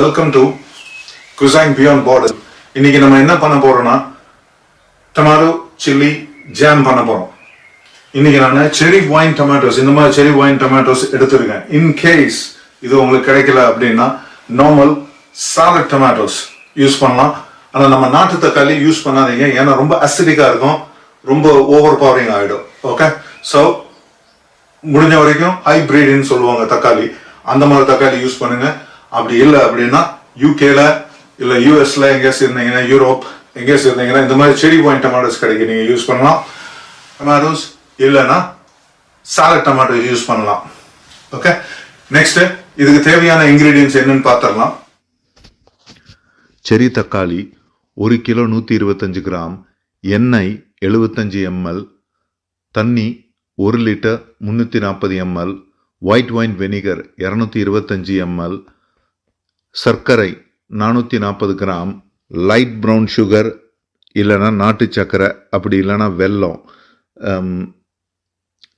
Welcome to cuisine beyond border. இன்னைக்கு நம்ம என்ன பண்ண போறோம்னா டொமேட்டோ சில்லி ஜாம் பண்ண போறோம். இன்னைக்கு நான் செரி ஒயின் டொமேட்டோஸ், இந்த மாதிரி செரி ஒயின் டொமேட்டோஸ் எடுத்திருக்கேன். இன் கேஸ் இது உங்களுக்கு கிடைக்கல அப்படின்னா நார்மல் சாலட் டொமேட்டோஸ் யூஸ் பண்ணலாம். ஆனால் நம்ம நாட்டு தக்காளி யூஸ் பண்ணாதீங்க, ஏன்னா ரொம்ப அசிடிக்கா இருக்கும், ரொம்ப ஓவர் பவரிங் ஆகிடும். ஓகே, ஸோ முடிஞ்ச வரைக்கும் ஹைபிரிட்னு சொல்லுவாங்க தக்காளி, அந்த மாதிரி தக்காளி யூஸ் பண்ணுங்க. அப்படி இல்லை அப்படின்னா யூகேல இல்லை யூஎஸ்ல எங்கேயாச்சும் இருந்தீங்கன்னா, யூரோப் எங்கேயாச்சும் இருந்தீங்கன்னா இந்த மாதிரி செரி ஒயின் டொமேட்டோஸ் கிடைக்கும், நீங்கள் யூஸ் பண்ணலாம். டொமேட்டோஸ் இல்லைன்னா சாலட் டொமேட்டோ யூஸ் பண்ணலாம். ஓகே, நெக்ஸ்ட் இதுக்கு தேவையான இன்கிரீடியன்ஸ் என்னன்னு பார்த்துடலாம். செரி தக்காளி 1 கிலோ 125 கிராம், எண்ணெய் 75 ml, தண்ணி 1 litre 340 ml, white wine vinegar 225 ml, சர்க்கரை 440 கிராம், லைட் ப்ரௌன் சுகர் இல்லைன்னா நாட்டு சர்க்கரை, அப்படி இல்லைன்னா வெல்லம்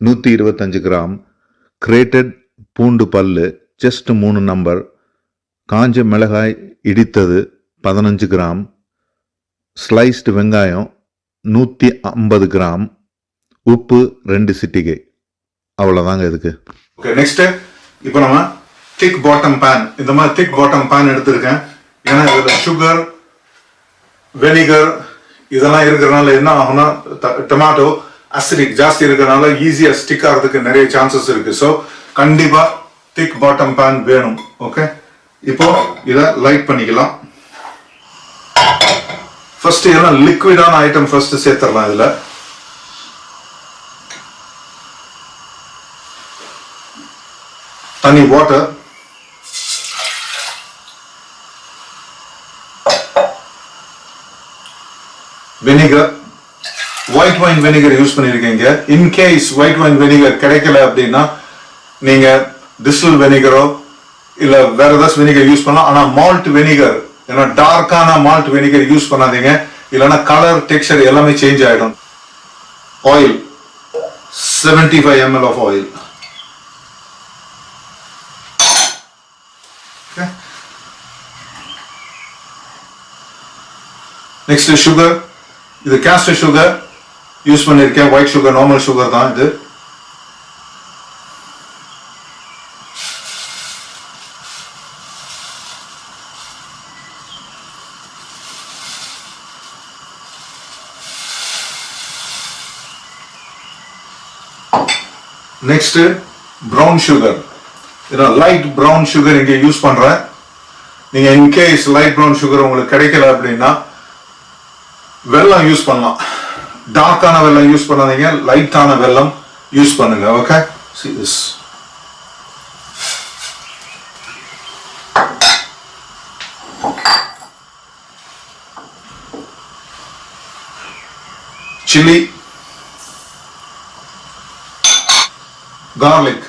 125 கிராம், கிரேட்டட் பூண்டு பல்லு ஜஸ்ட் 3 நம்பர், காஞ்ச மிளகாய் இடித்தது 15 கிராம், ஸ்லைஸ்டு வெங்காயம் 150 கிராம், உப்பு 2 சிட்டிகை. அவ்வளோதாங்க இதுக்கு. ஓகே, நெக்ஸ்ட் இப்போ நம்ம திக் பாட்டம் பேன், இந்த மாதிரி திக் பாட்டம் பேன் எடுத்திருக்கேன். ஏன்னா இதில் சுகர் வெனிகர் இதெல்லாம் இருக்கிறதுனால என்ன ஆகும்னா டொமேட்டோ அசிடிக் ஜாஸ்தி இருக்கிறதுனால ஈஸியாக ஸ்டிக் ஆகிறதுக்கு நிறைய சான்சஸ் இருக்கு. ஸோ கண்டிப்பாக திக் பாட்டம் பேன் வேணும். ஓகே, இப்போ இதை லைட் பண்ணிக்கலாம். ஃபர்ஸ்ட் எல்லாம் லிக்விடான ஐட்டம் ஃபர்ஸ்ட் சேர்த்துடலாம். இதுல தண்ணி, water, vinegar, white wine vinegar use பண்ணிருக்கீங்க. இன்கேஸ் ஒயிட் ஒயின் வினிகர் கிடைக்கல அப்படின்னா நீங்க டிஸ்டில் வினிகரோ இல்ல வேற ஏதாச்சும் வினிகர் யூஸ் பண்ணலாம். ஆனா மால்ட் வினிகர், ஏன்னா டார்க்கான மால்ட் வினிகர் யூஸ் பண்ணாதீங்க, இல்லைன்னா கலர் டெக்ஸ்சர் எல்லாமே சேஞ்ச் ஆயிடும். Oil 75 ml of oil. Next sugar, இது கேஸ்டர் சுகர் யூஸ் பண்ணிருக்கேன், ஒயிட் சுகர் நார்மல் சுகர் தான் இது. Next brown sugar, light brown sugar இங்க யூஸ் பண்றேன். நீங்க இன்கேஸ் லைட் ப்ரௌன் சுகர் உங்களுக்கு கிடைக்கல அப்படின்னா வெல்லம் யூஸ் பண்ணலாம். டார்க்கான வெல்லம் யூஸ் பண்ணாதீங்க, லைட்டான வெல்லம் யூஸ் பண்ணுங்க. Okay, see this. Chilli, garlic,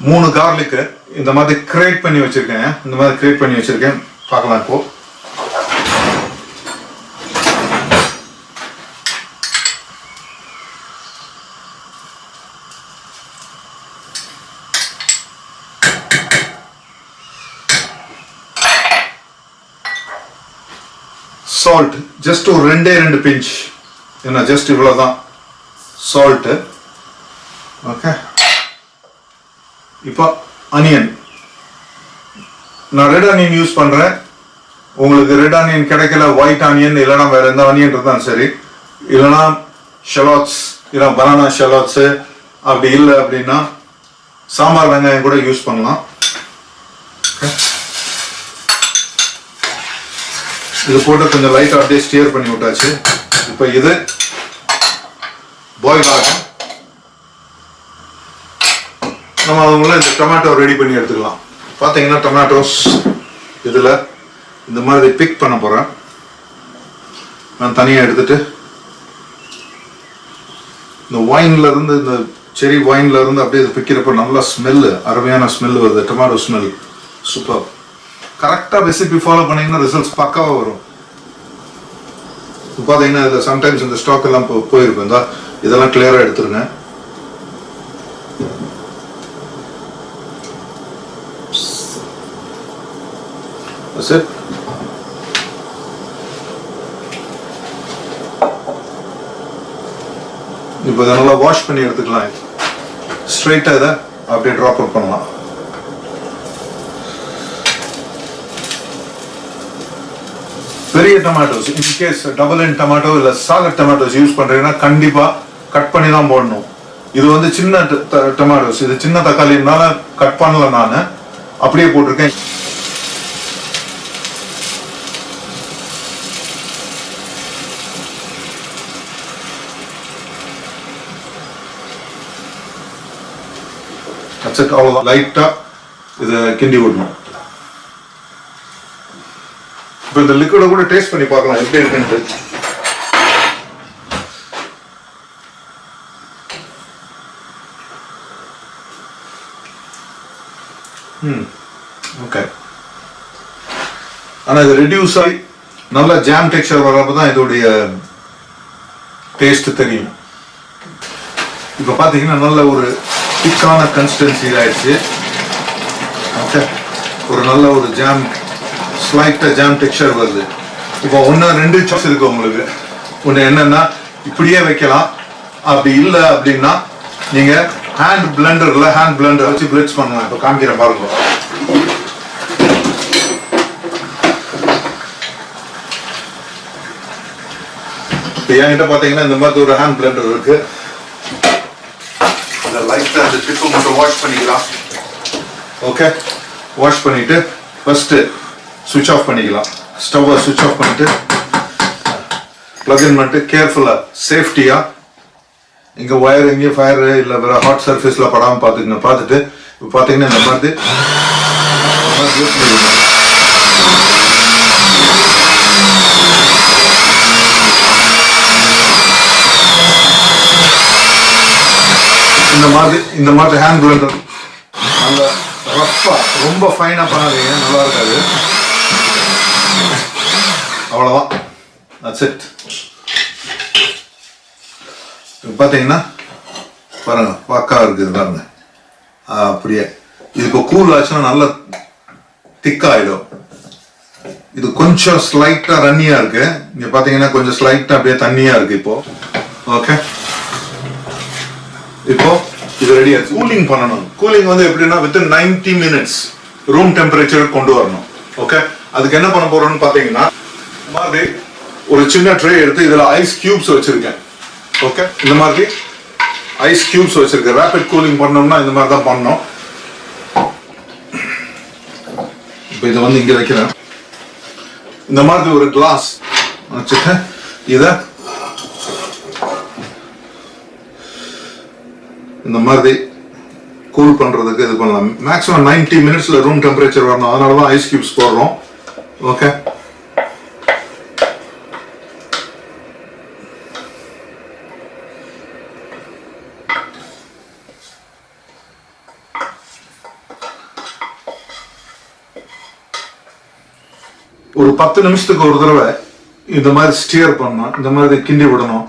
3 garlic இந்த மாதிரி கிரேட் பண்ணி வச்சிருக்கேன். இந்த மாதிரி கிரேட் பண்ணி வச்சிருக்கேன், பார்க்கலாம் இப்போ. சால்ட் ஜஸ்ட் ஒரு 2 பிஞ்ச், என்ன ஜஸ்ட் இவ்வளவுதான் சால்ட். ஓகே, இப்போ அனியன், நான் ரெட் ஆனியன் யூஸ் பண்றேன். உங்களுக்கு ரெட் ஆனியன் கிடைக்கல, ஒயிட் ஆனியன் இல்லைன்னா வேற எந்த ஆனியன் இருந்தாலும் சரி, இல்லைன்னா ஷெலாட்ஸ், இல்லை பனானா ஷெலாட்ஸ், அப்படி இல்லை அப்படின்னா சாம்பார் வெங்காயம் கூட யூஸ் பண்ணலாம். இது போட்டு கொஞ்சம் லைட்டாக அப்படியே ஸ்டியர் பண்ணி விட்டாச்சு. இப்போ இது பாயில் ஆகும். நம்ம அதுக்குள்ள இந்த டொமேட்டோ ரெடி பண்ணி எடுத்துக்கலாம். பார்த்தீங்கன்னா டொமேட்டோஸ் இதில் இந்த மாதிரி பிக் பண்ண போகிறேன். நான் தனியாக எடுத்துட்டு இந்த ஒயின்ல இருந்து, இந்த செரி ஒயின்ல இருந்து அப்படியே இது பிக்கிறப்ப நல்லா ஸ்மெல்லு, அருமையான ஸ்மெல் வருது, டொமேட்டோ ஸ்மெல் சூப்பர். கரெக்டாக ரெசிபி ஃபாலோ பண்ணீங்கன்னா ரிசல்ட்ஸ் பக்காவாக வரும். பார்த்தீங்கன்னா இதில் சம்டைம்ஸ் இந்த ஸ்டாக் எல்லாம் போயிருக்கும், இதெல்லாம் கிளியராக எடுத்துருங்க. That's it. இப்போ இதை நல்லா வாஷ் பண்ணி எடுத்துக்கலாம். ஸ்ட்ரைட்டாக இதை அப்படியே ட்ராப் அவுட் பண்ணலாம். பெரிய டொமேட்டோஸ், இன்கேஸ் டபுள் இன் டொமேட்டோ இல்லை சாலட் டொமேட்டோஸ் யூஸ் பண்ணுறீங்கன்னா கண்டிப்பாக கட் பண்ணி தான் போடணும். இது வந்து சின்ன டொமேட்டோஸ், இது சின்ன தக்காளினால கட் பண்ணல, நான் அப்படியே போட்டிருக்கேன். அவ்வளோதான், லைட்டாக இதை கிண்டி விடணும். இப்போ இந்த லிக்விட கூட டேஸ்ட் பண்ணி பார்க்கலாம் எப்படி இருக்குன்ட்டு. ஓகே, ஆனால் இது ரெடியூஸ் ஆகி நல்ல ஜாம் டெக்ஸ்சர் வர்றப்ப தான் இதோடைய டேஸ்ட் தெரியும். இப்போ பார்த்தீங்கன்னா நல்ல ஒரு திக்கான கன்சிஸ்டன்சி ஆயிடுச்சு. ஓகே, ஒரு நல்ல ஒரு ஜாம், ஸ்லைட்டாக ஜாம் டெக்ஸ்சர் வருது. இப்போ ஒன்று 2 சாய்ஸ் இருக்கு உங்களுக்கு. ஒன்று என்னன்னா இப்படியே வைக்கலாம், அப்படி இல்லை அப்படின்னா நீங்கள் ஹேண்ட் பிளெண்டர் வச்சு பிளெட்ஸ் பண்ணலாம். இப்போ காமிக்கிறேன் பாருங்க. இப்போ என்கிட்ட பார்த்தீங்கன்னா இந்த மாதிரி ஒரு ஹேண்ட் பிளெண்டர் இருக்கு. லைட்டாக அந்த டிப்பு மட்டும் வாஷ் பண்ணிக்கலாம். ஓகே, வாஷ் பண்ணிட்டு ஃபர்ஸ்ட்டு சுவிட்ச் ஆஃப் பண்ணிக்கலாம். ஸ்டவ்வை சுவிட்ச் ஆஃப் பண்ணிட்டு பிளக் இன் பண்ணிட்டு கேர்ஃபுல்லாக சேஃப்டியாக இங்கே ஒயர் எங்கேயும் ஃபயர் இல்லை வேறு ஹாட் சர்ஃபேஸில் படாமல் பார்த்துட்டு இப்போ பார்த்தீங்கன்னா இந்த மாதிரி இந்த மாதிரி ஹேண்ட் பிளெண்டர் நல்ல ரஃப்பாக, ரொம்ப ஃபைனாக பண்ணாதீங்க, நல்லா இருக்காது. அவ்வளோதான், தட்ஸ் இட். பார்த்தீங்கன்னா பாருங்க, பக்கா இருக்குது பாருங்க. அப்படியே இது இப்போ கூல் ஆச்சுன்னா நல்லா திக்காயிடும். இது கொஞ்சம் ஸ்லைட்டாக ரன்னியாக இருக்கு. இங்கே பார்த்தீங்கன்னா கொஞ்சம் ஸ்லைட்டாக அப்படியே தண்ணியாக இருக்கு இப்போ. ஓகே, இப்போ இது ரெடி ஆச்சு. கூலிங் பண்ணணும். கூலிங் வந்து எப்படின்னா வித்தின் 90 மினிட்ஸ் ரூம் டெம்பரேச்சர் கொண்டு வரணும். ஓகே, அதுக்கு என்ன பண்ண போறோம்னு பார்த்தீங்கன்னா மாதிரி ஒரு சின்ன ட்ரே எடுத்து இதில் ஐஸ் கியூப்ஸ் வச்சிருக்கேன். ஓகே, இந்த மாதிரி ஐஸ் கியூப்ஸ் வச்சிருக்கேன். ரேபிட் கூலிங் பண்ணோம்னா இந்த மாதிரி தான் பண்ணணும். இப்போ இதை வந்து இங்கே வைக்கிறேன். இந்த மாதிரி ஒரு கிளாஸ் வச்சுட்டு இதை இந்த மாதிரி கூல் பண்றதுக்கு இது பண்ணலாம். மேக்ஸிமம் 90 மினிட்ஸ்ல ரூம் டெம்பரேச்சர் வரணும். அதனால தான் ஐஸ் கியூப்ஸ் போடுறோம். ஓகே, ஒரு 10 நிமிஷத்துக்கு ஒரு தடவை இந்த மாதிரி ஸ்டியர் பண்ணணும். இந்த மாதிரி கிண்டி விடணும்.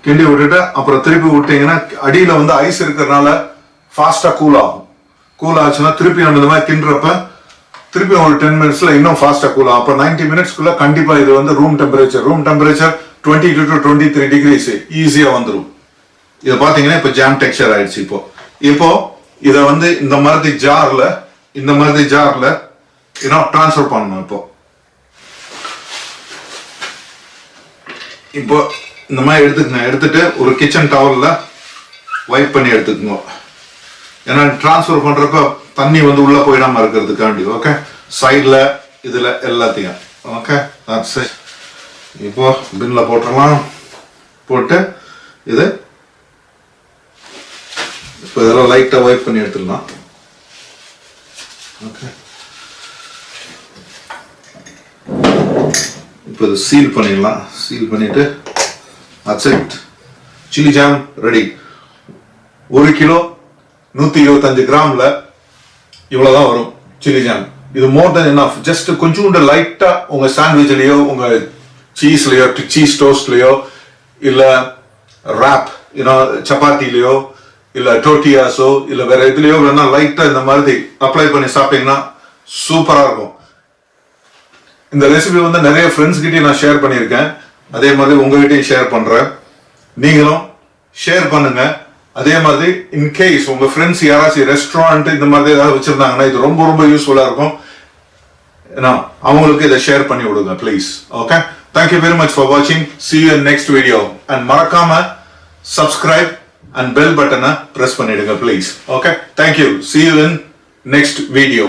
கிண்டி விட்டுட்டு அப்புறம் திருப்பி விட்டீங்கன்னா அடியில வந்து ஐஸ் இருக்கிறதுனால ஃபாஸ்டா கூல் ஆகும். கூல் ஆச்சுன்னா திருப்பி நம்ம இந்த மாதிரி கிண்டுறப்ப திருப்பி ஒரு 10 மினிட்ஸ்ல இன்னும் ஃபாஸ்டா கூல் ஆகும். அப்போ 90 மினிட்ஸ்க்குள்ள கண்டிப்பா இது வந்து ரூம் டெம்பரேச்சர் 22 to 23 டிகிரிஸ் ஈஸியா வந்துடும். இதை பாத்தீங்கன்னா இப்போ ஜாம் டெக்ஸ்சர் ஆயிடுச்சு. இப்போ இதை வந்து இந்த மாதிரி ஜார்ல டிரான்ஸ்ஃபர் பண்ணணும். இப்போ இந்த மாதிரி எடுத்துட்டு ஒரு கிச்சன் டவல்ல வைப் பண்ணி எடுத்துக்கோங்க. ஏன்னா டிரான்ஸ்ஃபர் பண்றப்ப தண்ணி வந்து உள்ள போயிடாம இருக்கிறதுக்காண்டி. ஓகே, சைட்ல இதுல எல்லாத்தையும். ஓகே, இப்போ பின்ல போட்டுடலாம். போட்டு இது இப்போ இதெல்லாம் லைட்டா வைப் பண்ணி எடுத்துடலாம். ஓகே, இப்போ இதை சீல் பண்ணிடலாம். சீல் பண்ணிட்டு that's it. Chilli jam ready. 1 kilo 125 கிராம்ல இவ்வளவுதான் வரும் சில்லி ஜாம். இது மோர் தென் எனஃப். ஜஸ்ட் கொஞ்சோண்டு லைட்டா உங்க சாண்ட்விச்லயோ உங்க சீஸ்லயோ சீஸ் டோஸ்ட்லயோ இல்ல ராப் சப்பாத்திலயோ இல்ல டோட்டியாஸோ இல்ல வேற எதுலயோ வேணா லைட்டா இந்த மாதிரி அப்ளை பண்ணி சாப்பிட்டீங்கன்னா சூப்பரா இருக்கும். இந்த ரெசிபி வந்து நிறைய ஃப்ரெண்ட்ஸ் கிட்டயும் நான் ஷேர் பண்ணியிருக்கேன். அதே மாதிரி உங்ககிட்டயும் ஷேர் பண்றேன். நீங்களும் ஷேர் பண்ணுங்க. அதே மாதிரி இன்கேஸ் உங்க ஃப்ரெண்ட்ஸ் யாராச்சும் ரெஸ்டாரண்ட் இந்த மாதிரி ஏதாவது வச்சிருந்தாங்கன்னா இது ரொம்ப ரொம்ப யூஸ்ஃபுல்லா இருக்கும். அவங்களுக்கு இதை ஷேர் பண்ணி விடுங்க please. Okay, thank you very much for watching. See you in next video. And மறக்காம subscribe and bell button press பண்ணிடுங்க please. Okay, thank you. See you in next video.